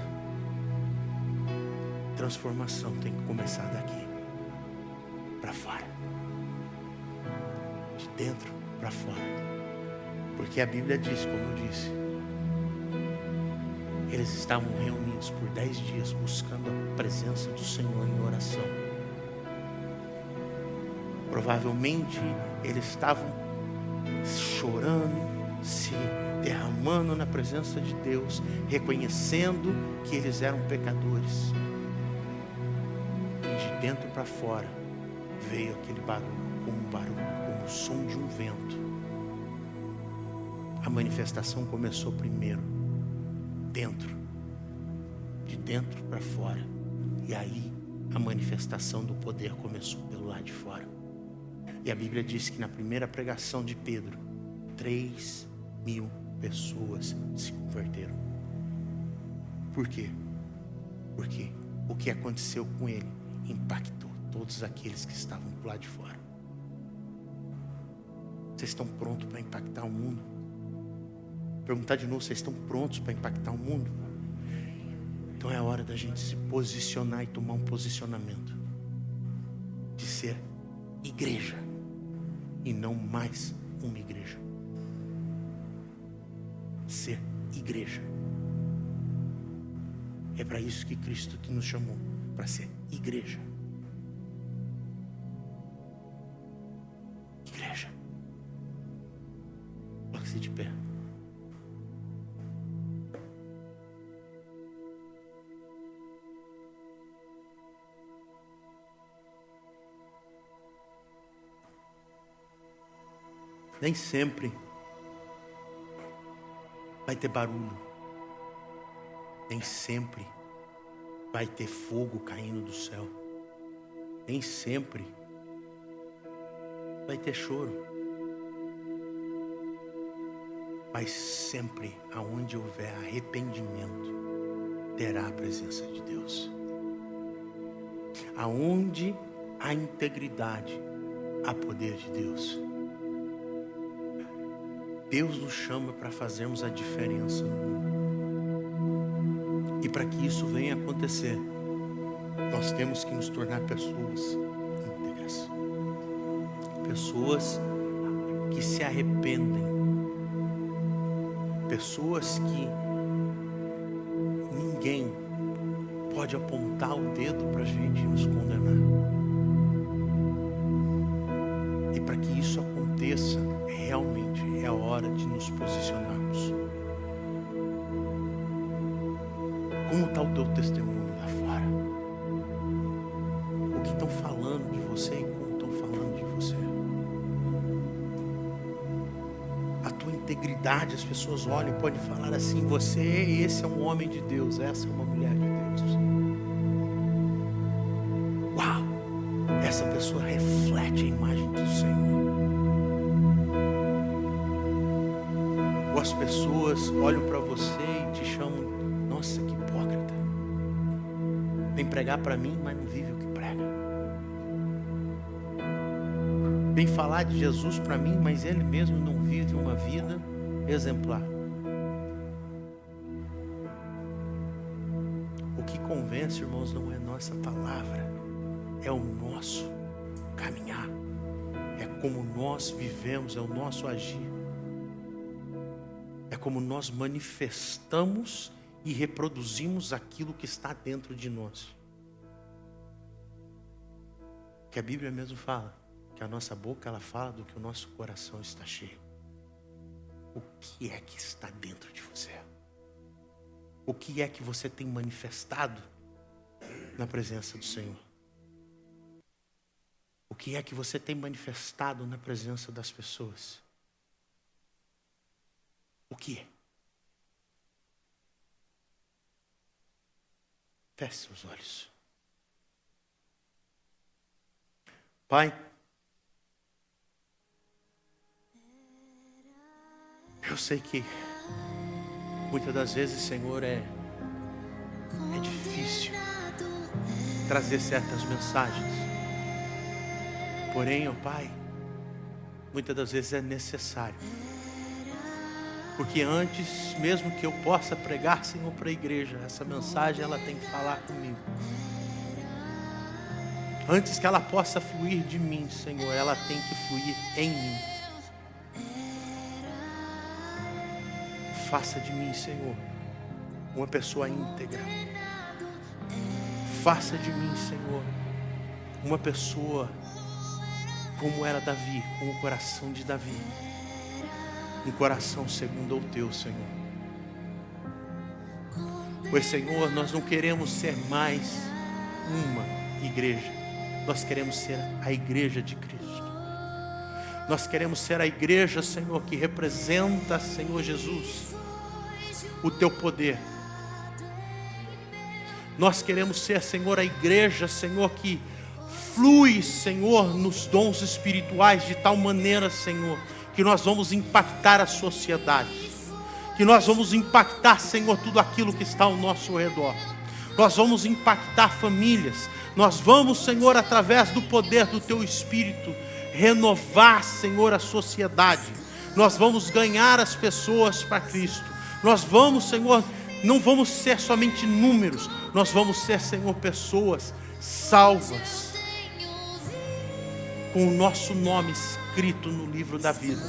transformação tem que começar daqui para fora, de dentro para fora, porque a Bíblia diz, como eu disse, eles estavam reunidos por 10 dias buscando a presença do Senhor em oração. Provavelmente eles estavam chorando, se derramando na presença de Deus, reconhecendo que eles eram pecadores. De dentro para fora veio aquele barulho, como o som de um vento. A manifestação começou primeiro dentro, de dentro para fora, e aí a manifestação do poder começou pelo lado de fora. E a Bíblia diz que na primeira pregação de Pedro, 3.000 pessoas se converteram. Por quê? Porque o que aconteceu com ele impactou todos aqueles que estavam do lado de fora. Vocês estão prontos para impactar o mundo? Perguntar de novo, vocês estão prontos para impactar o mundo? Então é a hora da gente se posicionar e tomar um posicionamento de ser igreja e não mais uma igreja. Ser igreja. É para isso que Cristo nos chamou, para ser igreja. Igreja. Coloque-se de pé. Nem sempre vai ter barulho. Nem sempre vai ter fogo caindo do céu. Nem sempre vai ter choro. Mas sempre, aonde houver arrependimento, terá a presença de Deus. Aonde há integridade, há poder de Deus. Deus nos chama para fazermos a diferença no mundo. E para que isso venha acontecer, nós temos que nos tornar pessoas íntegras. Pessoas que se arrependem. Pessoas que ninguém pode apontar o dedo para a gente e nos condenar. E para que isso aconteça, realmente é a hora de nos posicionarmos. Como está o teu testemunho lá fora? O que estão falando de você e como estão falando de você? A tua integridade, as pessoas olham e podem falar assim: esse é um homem de Deus, essa é uma mulher de Deus. Uau! Essa pessoa reflete a imagem do Senhor. Ou as pessoas olham para você e te chamam: nossa, que hipócrita. Vem pregar para mim, mas não vive o que prega. Vem falar de Jesus para mim, mas ele mesmo não vive uma vida exemplar. O que convence, irmãos, não é nossa palavra, é o nosso caminhar, é como nós vivemos, é o nosso agir, é como nós manifestamos e reproduzimos aquilo que está dentro de nós. Que a Bíblia mesmo fala, que a nossa boca ela fala do que o nosso coração está cheio. O que é que está dentro de você? O que é que você tem manifestado na presença do Senhor? O que é que você tem manifestado na presença das pessoas? O que é? Feche seus olhos. Pai, eu sei que muitas das vezes, Senhor, é difícil trazer certas mensagens. Porém, ó Pai, muitas das vezes é necessário. Porque antes, mesmo que eu possa pregar, Senhor, para a igreja, essa mensagem ela tem que falar comigo. Antes que ela possa fluir de mim, Senhor, ela tem que fluir em mim. Faça de mim, Senhor, uma pessoa íntegra. Faça de mim, Senhor, uma pessoa como era Davi, com o coração de Davi. Um coração segundo o teu, Senhor. Pois, Senhor, nós não queremos ser mais uma igreja. Nós queremos ser a igreja de Cristo. Nós queremos ser a igreja, Senhor, que representa, Senhor Jesus, o teu poder. Nós queremos ser, Senhor, a igreja, Senhor, que flui, Senhor, nos dons espirituais de tal maneira, Senhor, que nós vamos impactar a sociedade, que nós vamos impactar, Senhor, tudo aquilo que está ao nosso redor. Nós vamos impactar famílias, nós vamos, Senhor, através do poder do Teu Espírito, renovar, Senhor, a sociedade. Nós vamos ganhar as pessoas para Cristo. Nós vamos, Senhor, não vamos ser somente números, nós vamos ser, Senhor, pessoas salvas, com o nosso nome escrito no livro da vida.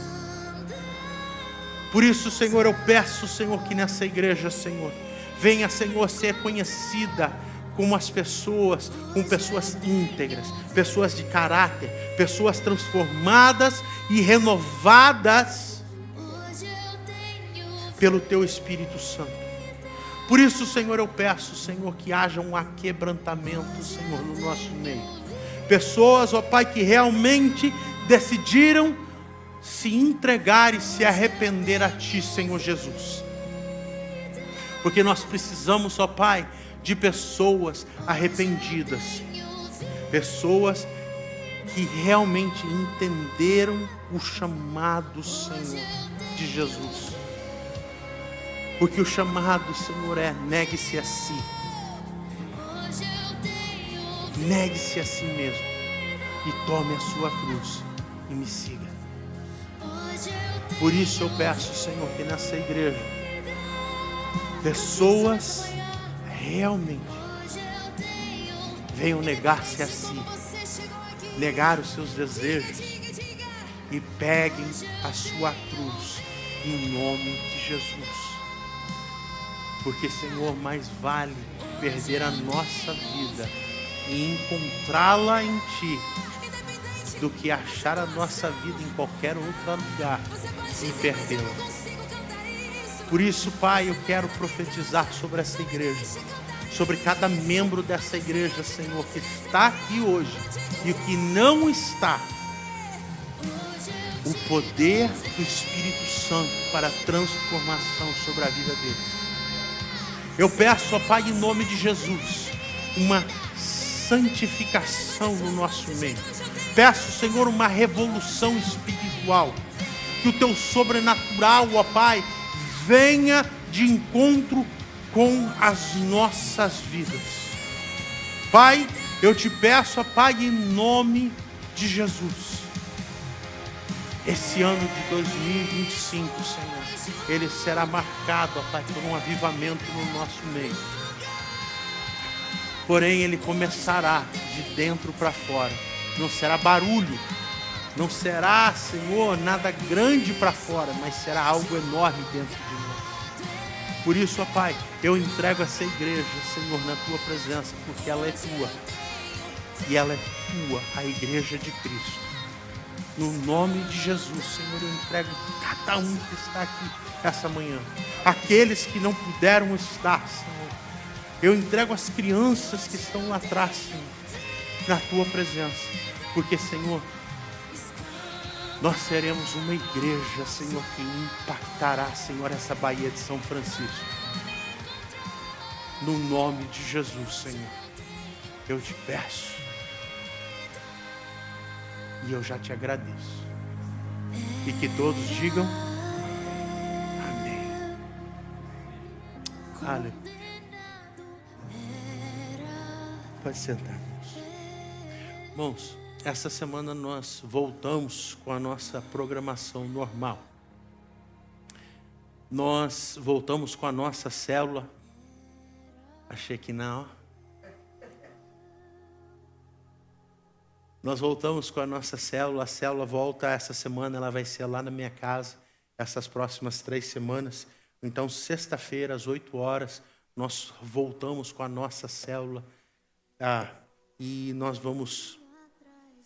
Por isso, Senhor, eu peço, Senhor, que nessa igreja, Senhor, venha, Senhor, ser conhecida como as pessoas, com pessoas íntegras, pessoas de caráter, pessoas transformadas e renovadas pelo Teu Espírito Santo. Por isso, Senhor, eu peço, Senhor, que haja um aquebrantamento, Senhor, no nosso meio. Pessoas, ó Pai, que realmente decidiram se entregar e se arrepender a Ti, Senhor Jesus. Porque nós precisamos, ó Pai, de pessoas arrependidas, pessoas que realmente entenderam o chamado, Senhor, de Jesus. Porque o chamado, Senhor, é: negue-se a si. Negue-se a si mesmo e tome a sua cruz e me siga. Por isso eu peço, Senhor, que nessa igreja pessoas realmente venham negar-se a si, negar os seus desejos e peguem a sua cruz no nome de Jesus. Porque, Senhor, mais vale perder a nossa vida e encontrá-la em Ti do que achar a nossa vida em qualquer outro lugar e perdê-la. Por isso, Pai, eu quero profetizar sobre essa igreja, sobre cada membro dessa igreja, Senhor, que está aqui hoje e o que não está, o poder do Espírito Santo para a transformação sobre a vida deles. Eu peço, ó Pai, em nome de Jesus, uma santificação no nosso meio. Peço, Senhor, uma revolução espiritual. Que o Teu sobrenatural, ó Pai, venha de encontro com as nossas vidas. Pai, eu Te peço, ó Pai, em nome de Jesus, esse ano de 2025, Senhor, ele será marcado, ó Pai, por um avivamento no nosso meio. Porém, ele começará de dentro para fora. Não será barulho, não será, Senhor, nada grande para fora, mas será algo enorme dentro de nós. Por isso, ó Pai, eu entrego essa igreja, Senhor, na Tua presença, porque ela é Tua. E ela é Tua, a igreja de Cristo. No nome de Jesus, Senhor, eu entrego cada um que está aqui essa manhã. Aqueles que não puderam estar, Senhor. Eu entrego as crianças que estão lá atrás, Senhor, na Tua presença. Porque, Senhor, nós seremos uma igreja, Senhor, que impactará, Senhor, essa Baía de São Francisco. No nome de Jesus, Senhor, eu Te peço. E eu já Te agradeço. E que todos digam amém. Aleluia. Pode sentar, irmãos. Irmãos, essa semana nós voltamos com a nossa programação normal. Nós voltamos com a nossa célula. Achei que não. Nós voltamos com a nossa célula. A célula volta essa semana, ela vai ser lá na minha casa, essas próximas 3 semanas. Então, sexta-feira, às 8 horas, nós voltamos com a nossa célula. E nós vamos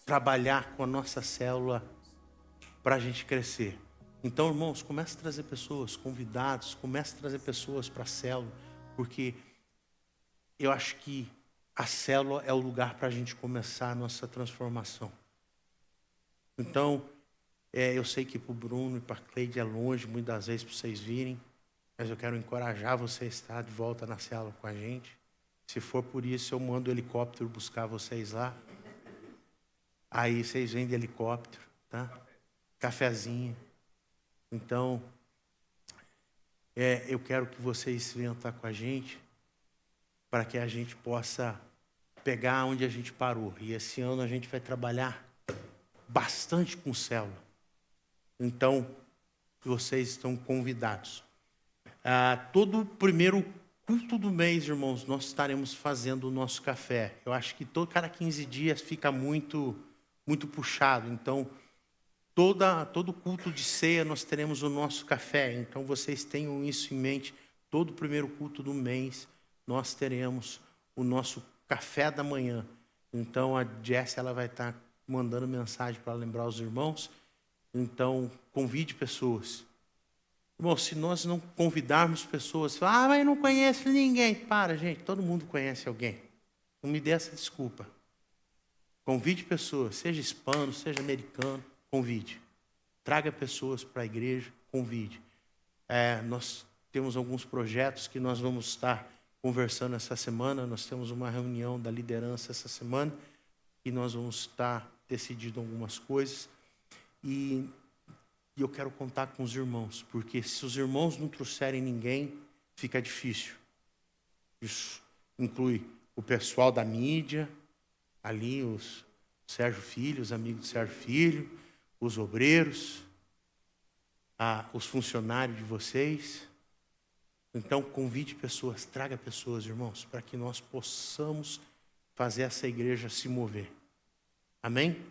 trabalhar com a nossa célula para a gente crescer. Então, irmãos, comece a trazer pessoas, convidados, comece a trazer pessoas para a célula, porque eu acho que a célula é o lugar para a gente começar a nossa transformação. Então, eu sei que para o Bruno e para a Cleide é longe, muitas vezes, para vocês virem, mas eu quero encorajar você a estar de volta na célula com a gente. Se for por isso, eu mando o helicóptero buscar vocês lá. Aí vocês vêm de helicóptero, tá? Cafezinho. Então, eu quero que vocês venham estar com a gente, para que a gente possa pegar onde a gente parou. E esse ano a gente vai trabalhar bastante com célula. Então, vocês estão convidados. Todo primeiro culto do mês, irmãos, nós estaremos fazendo o nosso café. Eu acho que cada 15 dias fica muito puxado. Então, todo culto de ceia nós teremos o nosso café. Então, vocês tenham isso em mente. Todo primeiro culto do mês nós teremos o nosso café da manhã. Então, a Jess, ela vai estar mandando mensagem para lembrar os irmãos. Então, convide pessoas. Bom, se nós não convidarmos pessoas, mas eu não conheço ninguém. Para, gente, todo mundo conhece alguém. Não me dê essa desculpa. Convide pessoas, seja hispano, seja americano, convide. traga pessoas para a igreja, convide. Nós temos alguns projetos que nós vamos estar conversando essa semana. Nós temos uma reunião da liderança essa semana e nós vamos estar decidindo algumas coisas. E eu quero contar com os irmãos, porque se os irmãos não trouxerem ninguém, fica difícil. Isso inclui o pessoal da mídia, ali os Sérgio Filho, os amigos do Sérgio Filho, os obreiros, os funcionários de vocês. Então, convide pessoas, traga pessoas, irmãos, para que nós possamos fazer essa igreja se mover. Amém?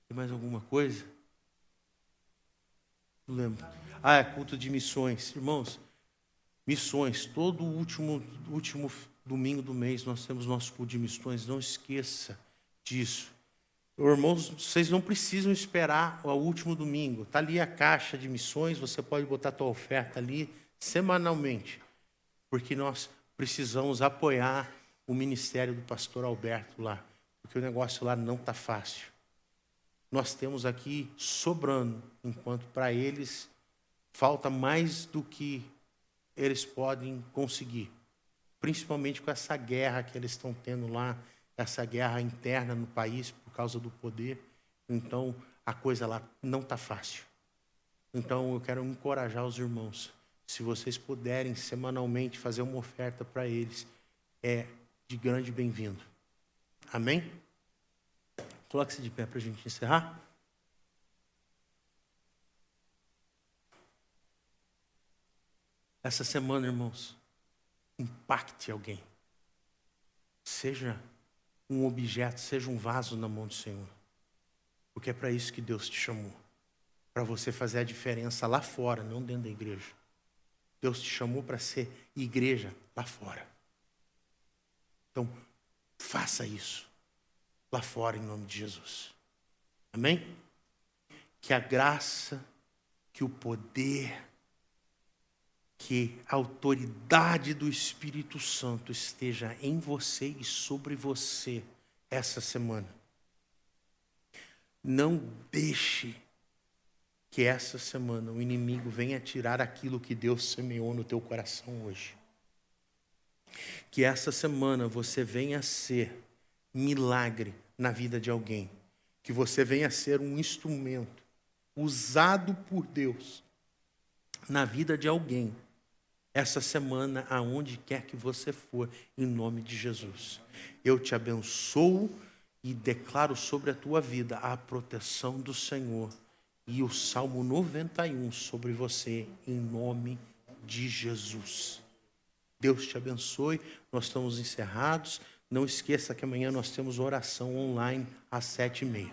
Tem mais alguma coisa? Não lembro. É culto de missões. Irmãos, missões. Todo último domingo do mês nós temos nosso culto de missões. Não esqueça disso. Irmãos, vocês não precisam esperar o último domingo. Está ali a caixa de missões, você pode botar a tua oferta ali semanalmente. Porque nós precisamos apoiar o ministério do pastor Alberto lá. Porque o negócio lá não está fácil. Nós temos aqui sobrando, enquanto para eles falta mais do que eles podem conseguir. Principalmente com essa guerra que eles estão tendo lá, essa guerra interna no país por causa do poder. Então, a coisa lá não está fácil. Então, eu quero encorajar os irmãos. Se vocês puderem semanalmente fazer uma oferta para eles, é de grande bem-vindo. Amém? Coloque-se de pé para a gente encerrar. Essa semana, irmãos, impacte alguém. Seja um objeto, seja um vaso na mão do Senhor. Porque é para isso que Deus te chamou. Para você fazer a diferença lá fora, não dentro da igreja. Deus te chamou para ser igreja lá fora. Então, faça isso lá fora em nome de Jesus. Amém? Que a graça, que o poder, que a autoridade do Espírito Santo esteja em você e sobre você essa semana. Não deixe que essa semana o inimigo venha tirar aquilo que Deus semeou no teu coração hoje. Que essa semana você venha ser milagre na vida de alguém. Que você venha ser um instrumento usado por Deus na vida de alguém. Essa semana, aonde quer que você for, em nome de Jesus. Eu te abençoo e declaro sobre a tua vida a proteção do Senhor. E o Salmo 91 sobre você, em nome de Jesus. Deus te abençoe. Nós estamos encerrados. Não esqueça que amanhã nós temos oração online às 7h30.